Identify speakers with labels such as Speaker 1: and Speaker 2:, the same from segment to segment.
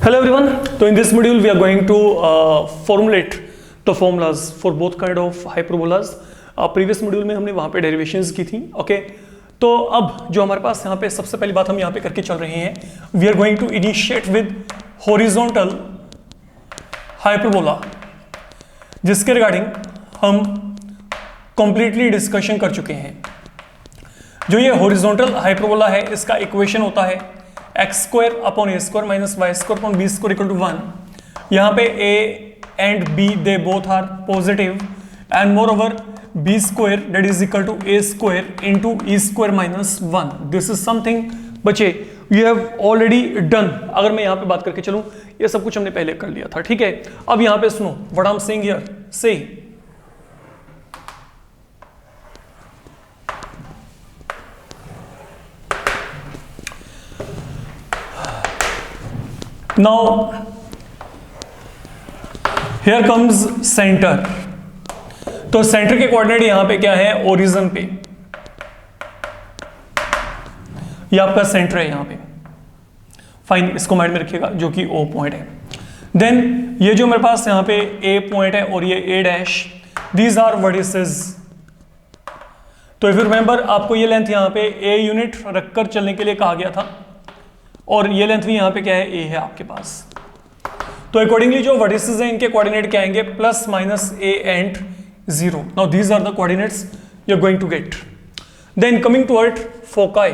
Speaker 1: Hello everyone. So in this module we are going to formulate the formulas for both kind of hyperbolas. Previous module में हमने वहाँ पे derivations की थी. Okay तो अब जो हमारे पास यहाँ पे सबसे पहली बात हम यहाँ पे करके चल रहे हैं, we are going to initiate with horizontal hyperbola, जिसके रिगार्डिंग हम कंप्लीटली डिस्कशन कर चुके हैं. जो ये हॉरिजॉन्टल हाइपरबोला है इसका इक्वेशन होता है x square upon a square minus y square upon b square equal to 1. यहाँ पे a and b they both are positive and moreover b square that is equal to a square into e square minus 1. This is something बच्चे you have already done. अगर मैं यहाँ पे बात करके चलूँ, ये सब कुछ हमने पहले कर लिया था. ठीक है, अब यहाँ पे सुनो what I am saying here. से now here comes center. तो सेंटर के कोऑर्डिनेट यहां पे क्या है, ओरिजिन पे. ये आपका सेंटर है यहां पे. फाइन, इसको माइंड में रखिएगा जो कि ओ पॉइंट है. देन ये जो मेरे पास यहां पे ए पॉइंट है और ये ए डैश, दीज आर वर्टिसेस. तो इफ यू रिमेंबर, आपको ये लेंथ यहां पे ए यूनिट रखकर चलने के लिए कहा गया था और ये लेंथ भी यहाँ पे क्या है, ए है आपके पास. तो अकॉर्डिंगली जो वर्टिसेस हैं इनके कोऑर्डिनेट क्या आएंगे, plus minus a and 0. Now these are the coordinates you are going to get. Then coming toward foci,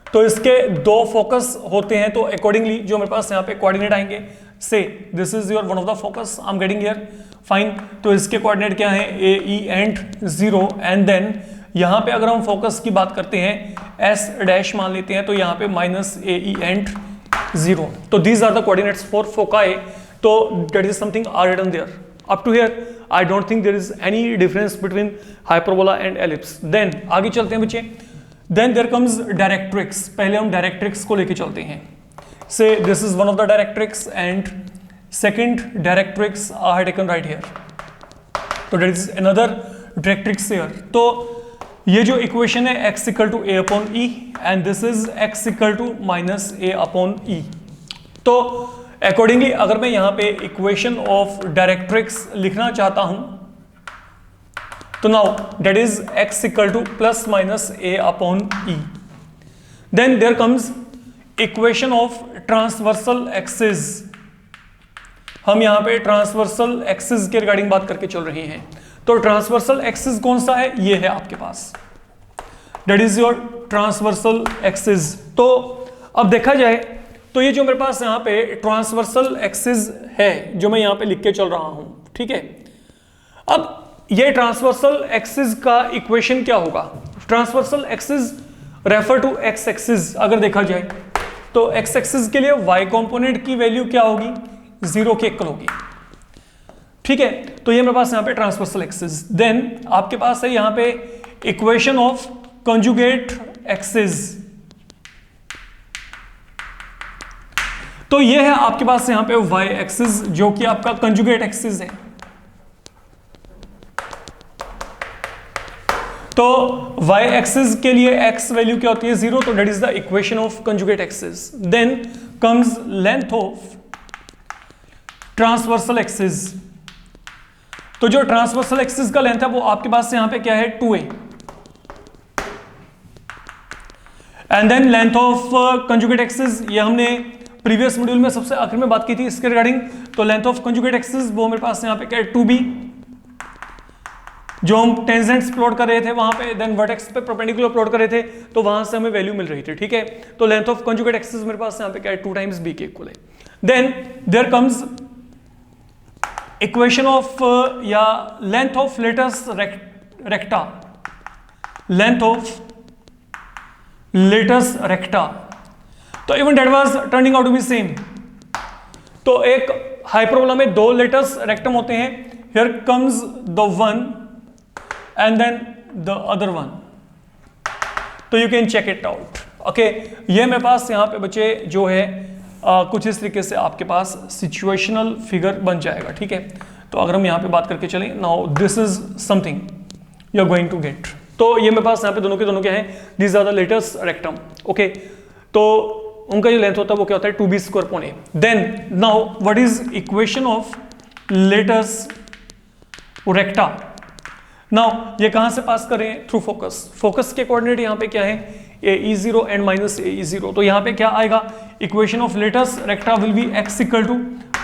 Speaker 1: तो इसके दो फोकस होते हैं. तो अकॉर्डिंगली जो मेरे पास यहाँ पे कोऑर्डिनेट आएंगे, से this is your one of the focus I am getting here. Fine, तो इसके कोऑर्डिनेट क्या है, ए ई एंड 0. एंड देन यहां पे अगर हम फोकस की बात करते हैं, एस डैश मान लेते हैं, तो यहां पे माइनस ए ई एंड 0. तो these are the coordinates for foci. तो that is something are written there. Up to here I don't think there is any difference between hyperbola and ellipse. Then आगे चलते हैं बच्चे. Then there comes directrix. पहले हम directrix को लेके चलते हैं. Say this is one of the directrix and second directrix are taken right here. तो that is another directrix here. तो ये जो इक्वेशन है x equal to A upon E and this is x equal to minus A upon E. तो accordingly अगर मैं यहाँ पे इक्वेशन ऑफ डायरेक्ट्रिक्स लिखना चाहता हूं, तो now that is x equal to plus minus A upon e. Then there comes equation of transversal axis. हम यहाँ पे ट्रांसवर्सल एक्सिस के रिगार्डिंग बात करके चल रहे हैं. तो ट्रांसवर्सल एक्सिस कौन सा है, ये है आपके पास, that is your transversal axis. तो अब देखा जाए तो ये जो मेरे पास यहाँ पे ट्रांसवर्सल एक्सिस है जो मैं यहाँ पे लिख के चल रहा हूं. ठीक है, अब ये ट्रांसवर्सल एक्सिस का इक्वेशन क्या होगा. Transversal axis refer to x axis. अगर देखा जाए तो एक्स एक्सिस के लिए वाई कंपोनेंट की वैल्यू क्या होगी, 0 के इक्वल होगी. ठीक है, तो ये मेरे पास यहाँ पे ट्रांसवर्सल एक्सिस. देन आपके पास है यहाँ पे इक्वेशन ऑफ कंजुगेट एक्सिस. तो ये है आपके पास यहाँ पे वाई एक्सिस जो कि आपका कंजुगेट एक्सिस है. तो वाई एक्सिस के लिए एक्स वैल्यू क्या होती है, 0. तो that is the equation of conjugate axis. Then comes length of transversal axis. तो जो ट्रांसवर्सल एक्सिस का लेंथ है वो आपके पास यहां पे क्या है, 2a. And then length of conjugate axis, ये हमने प्रीवियस मॉड्यूल में सबसे आखिर में बात की थी इसके रिगार्डिंग. तो लेंथ ऑफ कंजुगेट एक्सिस वो मेरे पास यहां पे क्या है, 2b. जो हम टेंजेंट्स प्लॉट कर रहे थे वहां पे, देन वर्टेक्स पे परपेंडिकुलर प्लॉट कर रहे थे, तो वहां से हमें वैल्यू मिल रही थी. ठीक है, तो लेंथ ऑफ कंजुगेट एक्सिस मेरे पास यहां पे क्या है, 2 टाइम्स b के इक्वल है. Then there comes equation of या length of latus rectum. Length of latus रेक्टा. तो even that was turning out to be same. तो एक हाइपरबोला में 2 लेटस रेक्टम होते हैं. Here comes the one and then the other one. तो you can check it out. Okay, ये मेरे पास यहाँ पे बच्चे जो है कुछ इस तरीके से आपके पास सिचुएशनल फिगर बन जाएगा. ठीक है, तो अगर हम यहाँ पे बात करके चलें, now this is something you are going to get. तो ये मेरे पास यहाँ पे दोनों के दोनों क्या है, these are the latus rectum. Okay, तो उनका जो लेंथ होता है वो क्या होता है 2b²/a। Then now what is equation of latus recta. Now ये कहां से पास करें? Through focus. फोकस के कोऑर्डिनेट यहाँ पे क्या है? AE0 and minus AE0। तो यहाँ पे क्या आएगा? Equation of latus recta will be x equal to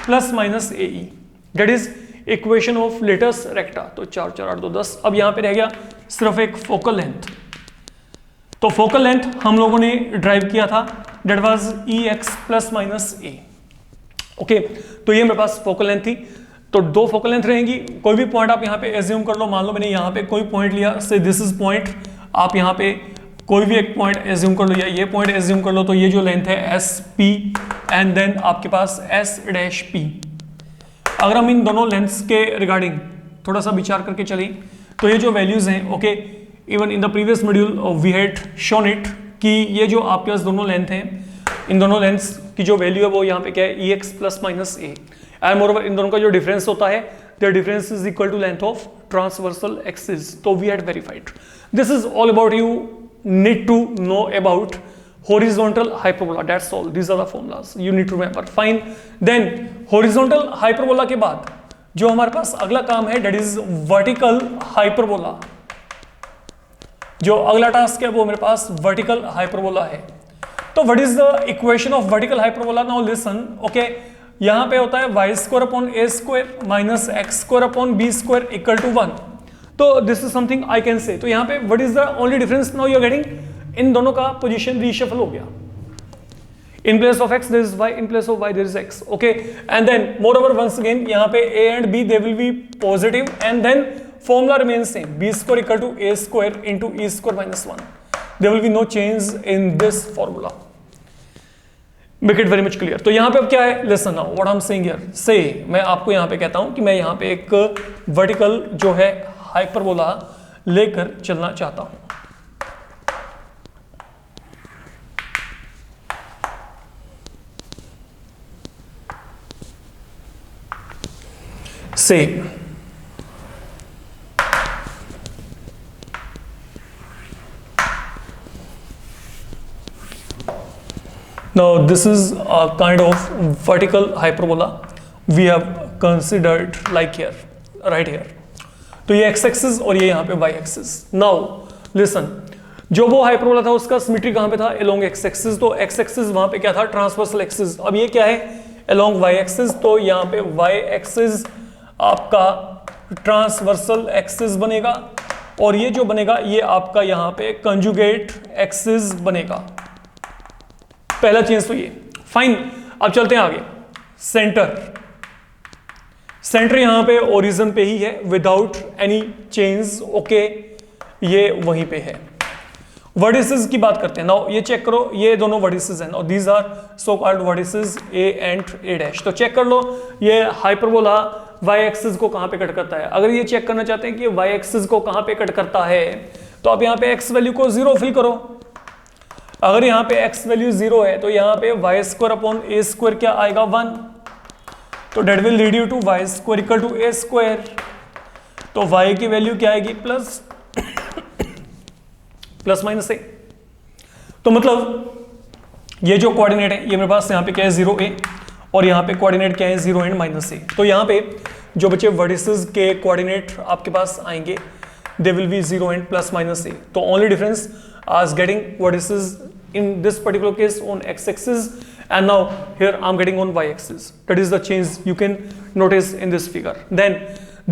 Speaker 1: plus minus AE, that is equation of latus रेक्टा। तो 4 4 8 2 10। अब यहाँ पे रह गया सिर्फ एक फोकल लेंथ। तो फोकल लेंथ हम लोगों ने ड्राइव किया था, that was EX plus minus A। Okay, तो ये मेरे पास फोकल लेंथ थी। तो 2 फोकल लेंथ रहेंगी। कोई भी पॉइंट आप यहाँ पे एज्यूम कर लो। मान लो मैंने यहाँ पे कोई पॉइंट लिया, से दिस इज पॉइंट। आप यहाँ पे कोई भी एक पॉइंट एज्यूम कर लो या ये पॉइंट एज्यूम कर लो। तो ये जो लेंथ है SP एंड देन आपके पास S'P। अगर हम इन दोनों लेंथ्स के रिगार्डिंग थोड़ा सा विचार करके चलें तो ये जो वैल्यूज हैं, okay, even in the previous module we had shown it कि ये जो आपके पास दोनों लेंथ हैं, इन दोनों लेंथ्स की जो वैल्यू है वो यहाँ पे क्या है? EX plus minus A। And moreover इन दोनों का जो डिफरेंस होता है, the difference is equal to length of transversal axis. तो we had verified this is all about you need to know about horizontal hyperbola. That's all. These are the formulas you need to remember. Fine. Then horizontal hyperbola के बाद जो हमारे पास अगला काम है, that is vertical hyperbola। जो अगला task है वो मेरे पास vertical hyperbola है। तो what is the equation of vertical hyperbola? Now listen. Okay, यहाँ पे होता है y² / a² minus x² / b² equal to 1। तो this is something I can say. तो यहाँ पे what is the only difference now you are getting? इन दोनों का पोजीशन रीशफल हो गया। In place of x there is y, in place of y there is x। Okay, and then moreover once again यहाँ पे a and b they will be positive and then formula remains same, b² = a² into e² - 1। There will be no change in this formula. Make it very much clear. तो यहाँ पे अब क्या है? Listen now what I am saying here. Say मैं आपको यहाँ पे कहता हूँ कि मैं यहाँ पे एक वर्टिकल जो है हाइपरबोला लेकर चलना चाहता हूं। से now this is a kind of vertical hyperbola we have considered like here, right here। तो ये x एक्सिस और ये यहाँ पे y एक्सिस। नाउ लिसन, जो वो हाइपरबोला था उसका सिमेट्री कहाँ पे था? Along x axis. तो x एक्सिस वहाँ पे क्या था? Transversal axis. अब ये क्या है? Along y axis. तो यहाँ पे y एक्सिस आपका ट्रांसवर्सल एक्सिस बनेगा और ये जो बनेगा ये आपका यहाँ पे कंजुगेट एक्सिस बनेगा। पहला चेंज तो ये। फाइन, अब चलते हैं आगे। सेंटर, सेंटर यहां पे ओरिजिन पे ही है विदाउट एनी चेंज। ओके, ये वहीं पे है। वर्टिसेस की बात करते हैं। नाउ ये चेक करो, ये दोनों वर्टिसेस हैं। Now these are so called vertices A and A'। तो चेक कर लो ये हाइपरबोला y एक्सिस को कहां पे कट करता है। अगर ये चेक करना चाहते हैं कि y एक्सिस को कहां पे कट करता है तो आप यहां पे x वैल्यू को 0 फिल करो। अगर यहां पे x वैल्यू 0 है तो यहां पे y² / a² क्या आएगा? 1। तो that will lead you to y² = a²। तो y की वैल्यू क्या आएगी? Plus minus a। तो मतलब ये जो कोऑर्डिनेट है ये मेरे पास यहाँ पे क्या है? 0a और यहाँ पे कोऑर्डिनेट क्या है? 0 एंड -a। तो यहाँ पे जो बचे वर्टिसेस के कोऑर्डिनेट आपके पास आएंगे दे विल बी 0 एंड +- a। तो only difference as getting vertices in this particular case on x-axis and now here I'm getting on y-axis. That is the change you can notice in this figure. Then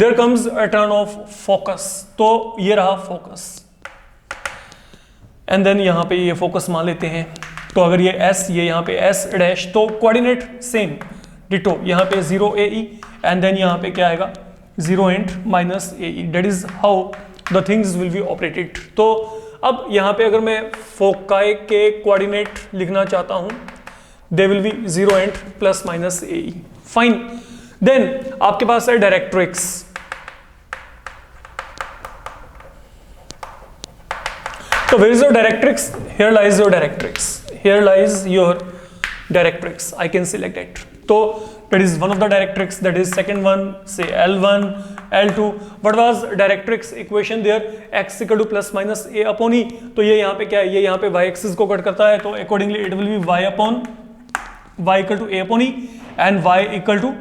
Speaker 1: there comes a turn of focus. तो ये रहा focus and then यहाँ पे ये focus मान लेते हैं। तो अगर ये s, ये यहाँ पे s', तो coordinate same ditto, यहाँ पे 0 AE and then यहाँ पे क्या आएगा? 0 and -AE. That is how the things will be operated. तो अब यहाँ पे अगर मैं फोकाई के कोऑर्डिनेट लिखना चाहता हूं they will be 0 and +- AE। Fine, then आपके पास है डायरेक्ट्रिक्स। तो where is your directrix? Here lies your directrix, here lies your directrix. I can select it. तो that is one of the directrix, that is second one say L1 L2 what was directrix equation there x equal to plus minus a upon E, तो ये यहाँ पे क्या है, ये यहाँ पे y एक्सिस को कट करता है, तो accordingly it will be y upon y equal to a upon E and y equal to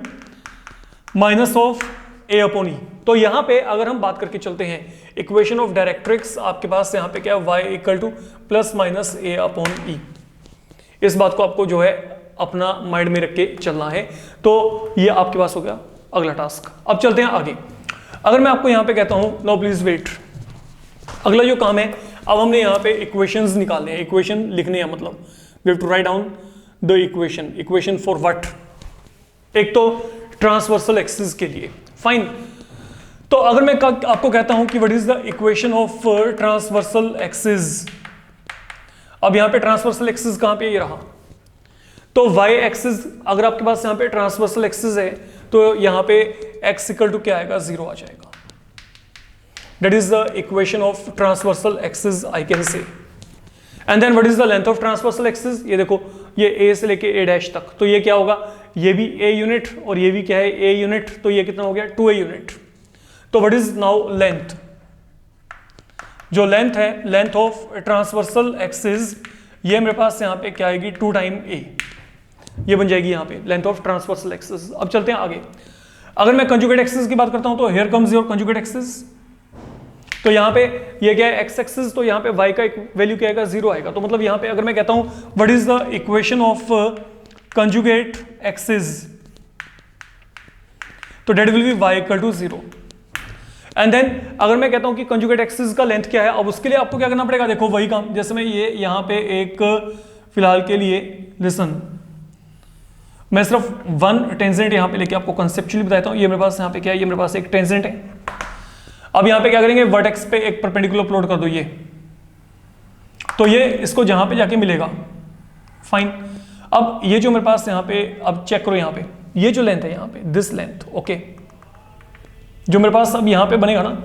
Speaker 1: minus of a upon E. तो यहाँ पे अगर हम बात करके चलते हैं इक्वेशन ऑफ डायरेक्ट्रिक्स आपके पास यहाँ पे क्या है, y equal to plus minus a upon E. इस बात को आपको जो है अपना माइंड में रख के चलना है। तो ये आपके पास हो गया अगला टास्क। अब चलते हैं आगे। अगर मैं आपको यहाँ पे कहता हूँ नाउ प्लीज वेट, अगला जो काम है अब हमने यहाँ पे इक्वेशंस निकालने हैं, इक्वेशन लिखने हैं, मतलब we have to write down the equation. Equation for what? एक तो ट्रांसवर्सल एक्सिस के लिए, फाइन। तो अगर मैं आपको कहता हूं कि what is the equation of transversal axis, अब यहां पे ट्रांसवर्सल एक्सिस कहां पे, ये रहा। तो y एक्सिस अगर आपके पास यहां पे ट्रांसवर्सल एक्सिस है तो यहां पे x इक्वल टू क्या आएगा, 0 आ जाएगा। That is the equation of transversal axis I can say. And then what is the length of transversal axis, ये देखो ये a से लेके a डैश तक, तो ये क्या होगा, ये भी a यूनिट और ये भी क्या है a यूनिट, तो ये कितना हो गया 2a यूनिट। तो व्हाट इज नाउ लेंथ, जो लेंथ है, लेंथ ऑफ ट्रांसवर्सल एक्सिस, ये मेरे पास यहाँ पे क्या आएगी 2 टाइम a, ये बन जाएगी यहाँ पे लेंथ ऑफ ट्रांसवर्सल एक्सिस। अब चलते हैं आगे। अगर मैं कंजुगेट एक्सिस की बात करता हूं तो here comes your conjugate axis. तो यहाँ पे ये क्या है x एक्सिस, तो यहाँ पे y का वैल्यू क्या आएगा, 0 आएगा। तो मतलब यहाँ पे अगर मैं कहता हूं what is the equation of conjugate axis, तो that will be y equal to 0। एंड देन अगर मैं कहता हूं कि कंजुगेट एक्सिस का लेंथ क्या है, अब उसके लिए आपको क्या करना पड़ेगा, देखो वही काम, जैसे मैं ये यहाँ पे एक फिलहाल के लिए लिसन, मैं सिर्फ वन टेंजेंट यहाँ पे लेके आपको कंसेप्चुअली बताता हूँ। ये मेरे पास यहाँ पे क्या है, ये मेरे पास एक टेंजेंट है। अब यहाँ पे क्या करेंगे, वर्टेक्स पे एक परपेंडिकुलर प्लॉट कर दो ये, तो ये इसको जहां पे जाके मिलेगा, फाइन। अब ये जो मेरे पास यहाँ पे, अब चेक करो यहाँ पे ये जो लेंथ है यहाँ पे, दिस लेंथ, ओके, जो मेरे पास अब यहाँ पे बनेगा ना,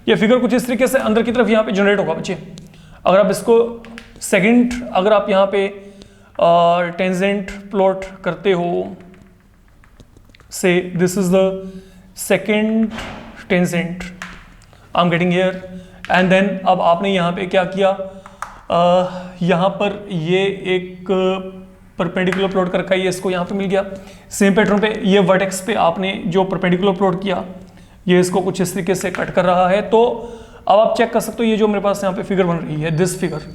Speaker 1: ये फिगर कुछ इस तरीके से अंदर की तरफ यहाँ पे जनरेट होगा बच्चे। अगर आप इसको सेकंड, अगर आप यहाँ पे टेंजेंट प्लॉट करते हो, so this is the second tangent I am getting here, and then अब आपने यहाँ पे क्या किया, यहाँ पर ये एक परपेंडिकुलर प्लॉट कर रखा है, ये इसको यहाँ पे मिल गया। सेम पैटर्न पे ये वर्टेक्स पे आपने जो परपेंडिकुलर प्लॉट किया, ये इसको कुछ इस तरीके से कट कर रहा है। तो अब आप चेक कर सकते हो ये जो मेरे पास यहाँ पे फिगर बन रही है, this figure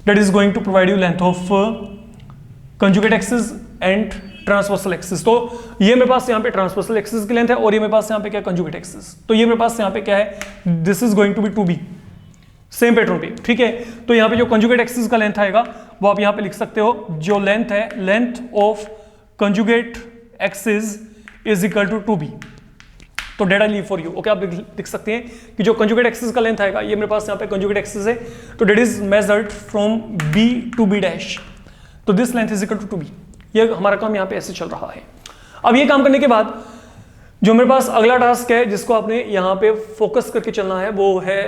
Speaker 1: that is going to provide you length of conjugate axis and transversal axis. तो ये मेरे पास यहाँ पे ट्रांसवर्सल एक्सिस की लेंथ है और ये मेरे पास यहाँ पे क्या कंजुगेट एक्सिस, तो ये मेरे पास यहाँ पे क्या है, this is going to be 2b, same pattern पे, ठीक है। तो यहाँ पे जो कंजुगेट एक्सिस का लेंथ आएगा वो आप यहाँ पे लिख सकते हो, जो लेंथ है, length of conjugate axis is equal to 2b। तो that I leave for you, okay, आप लिख सकते हैं कि जो कंजुगेट एक्सिस का लेंथ आएगा, ये मेरे पास यहाँ पे कंजुगेट एक्सिस है, तो that is measured from b to b dash, तो this length is equal to 2b। ये हमारा काम यहाँ पे ऐसे चल रहा है। अब ये काम करने के बाद जो मेरे पास अगला टास्क है जिसको आपने यहाँ पे फोकस करके चलना है, वो है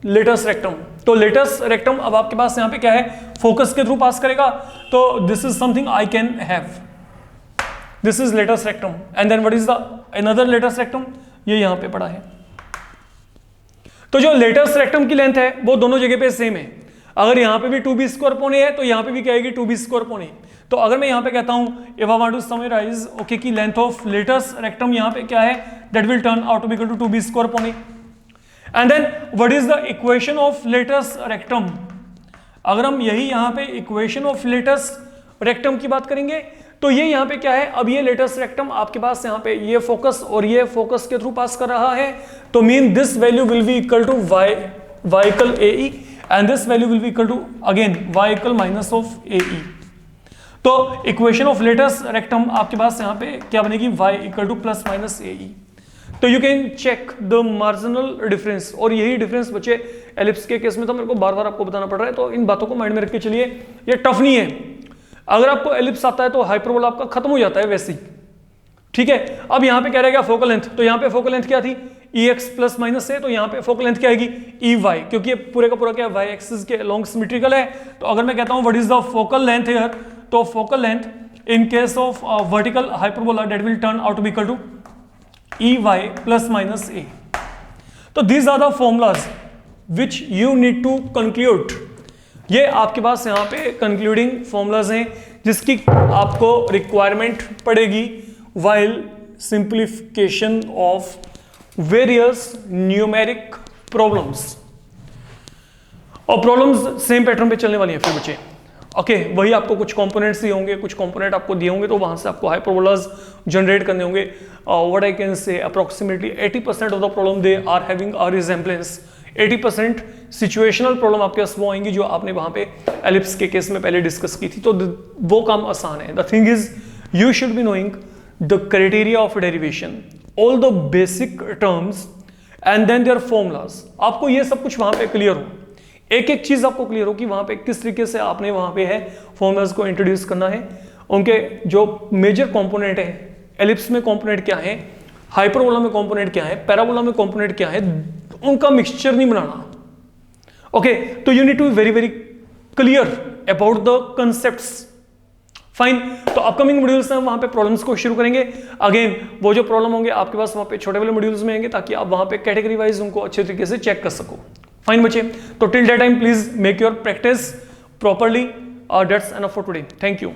Speaker 1: लेटस रेक्टम। तो लेटस रेक्टम अब आपके पास यहाँ पे क्या है, फोकस के थ्रू पास करेगा, तो this is something I can have, this is latus rectum. And then what is the another latus rectum, ये यहाँ पे पड़ा है। तो जो लेटस रेक्टम की लेंथ है वो दोनों जगह पे सेम है। अगर यहाँ पे भी 2b स्क्वायर अपॉन a है तो यहाँ पे भी क्या आएगी 2b स्क्वायर अपॉन a। तो अगर मैं यहाँ पे कहता हूँ if I want to summarise, okay, की लेंथ ऑफ लेटस रेक्टम यहाँ पे क्या है, that will turn out to be equal to 2b square upon a। And then what is the equation of latus rectum. अगर हम यही यहाँ पे इक्वेशन ऑफ लेटस रेक्टम की बात करेंगे तो ये यहाँ पे क्या है, अब ये लेटस रेक्टम आपके पास यहाँ पे ये फोकस और ये फोकस के थ्रू पास कर रहा है, तो mean this value will be equal to y equal ae and this value will be equal to again y equal minus of ae। तो इक्वेशन ऑफ लेटस रेक्टम आपके पास यहाँ पे क्या बनेगी, y equal to plus minus ae। तो you can check the marginal difference, और यही डिफरेंस बच्चे एलिप्स के केस में तो मेरे को बार बार आपको बताना पड़ रहा है, तो इन बातों को माइंड में रख के चलिए, ये टफ नहीं है। अगर आपको एलिप्स आता है तो हाइपरबोला आपका खत्म हो जाता है वैसे ही, ठीक है। अब यहाँ पे क्या रहेगा, फोकल लेंथ, तो यहाँ पे फोकल लेंथ क्या थी, ex प्लस माइनस से, तो यहाँ पे फोकल लेंथ क्या आएगी ey, क्योंकि ये पूरे का पूरा क्या y एक्सिस के अलोंग सिमेट्रिकल है। तो अगर मैं कहता हूँ what is the focal length here, तो focal length in case of vertical hyperbola that will turn out to be equal to ey plus minus a। तो these are the formulas which you need to conclude. ये आपके पास यहाँ पे concluding formulas हैं जिसकी आपको रिक्वायरमेंट पड़ेगी while simplification of various numeric problems. और प्रॉब्लम्स सेम पैटर्न पे चलने वाली हैं फिर बच्चे। ओके, वही आपको कुछ कंपोनेंट्स दिए होंगे, कुछ कंपोनेंट आपको दिए होंगे, तो वहां से आपको हाइपरबोलाज जनरेट करने होंगे। What I can say approximately 80% of the problem they are having a resemblance. 80% situational problem आपके पास वो आएंगी जो आपने वहां पे एलिप्स के केस में पहले डिस्कस की थी, तो वो काम आसान है। The thing is you should be knowing the criteria of derivation, all the basic terms and then their formulas. आपको ये सब कुछ वहां पे क्लियर हो, एक एक चीज आपको क्लियर हो कि वहां पे किस तरीके से आपने वहां पे है फॉर्मूलाज को इंट्रोड्यूस करना है, उनके जो मेजर कंपोनेंट है, एलिप्स में कंपोनेंट क्या है, हाइपरबोला में कंपोनेंट क्या है, पैराबोला में कंपोनेंट क्या है, उनका मिक्सचर नहीं बनाना। ओके, तो you need to be very very clear about the concepts. Fine, तो अपकमिंग मॉड्यूल्स में हम वहां पे प्रॉब्लम्स को शुरू करेंगे। अगेन वो जो प्रॉब्लम होंगे आपके पास वहां पे छोटे वाले मॉड्यूल्स में आएंगे ताकि आप वहां पे कैटेगरी वाइज उनको अच्छे तरीके से चेक कर सको। फाइन बच्चे, तो till that time please make your practice properly. That's enough for today. Thank you.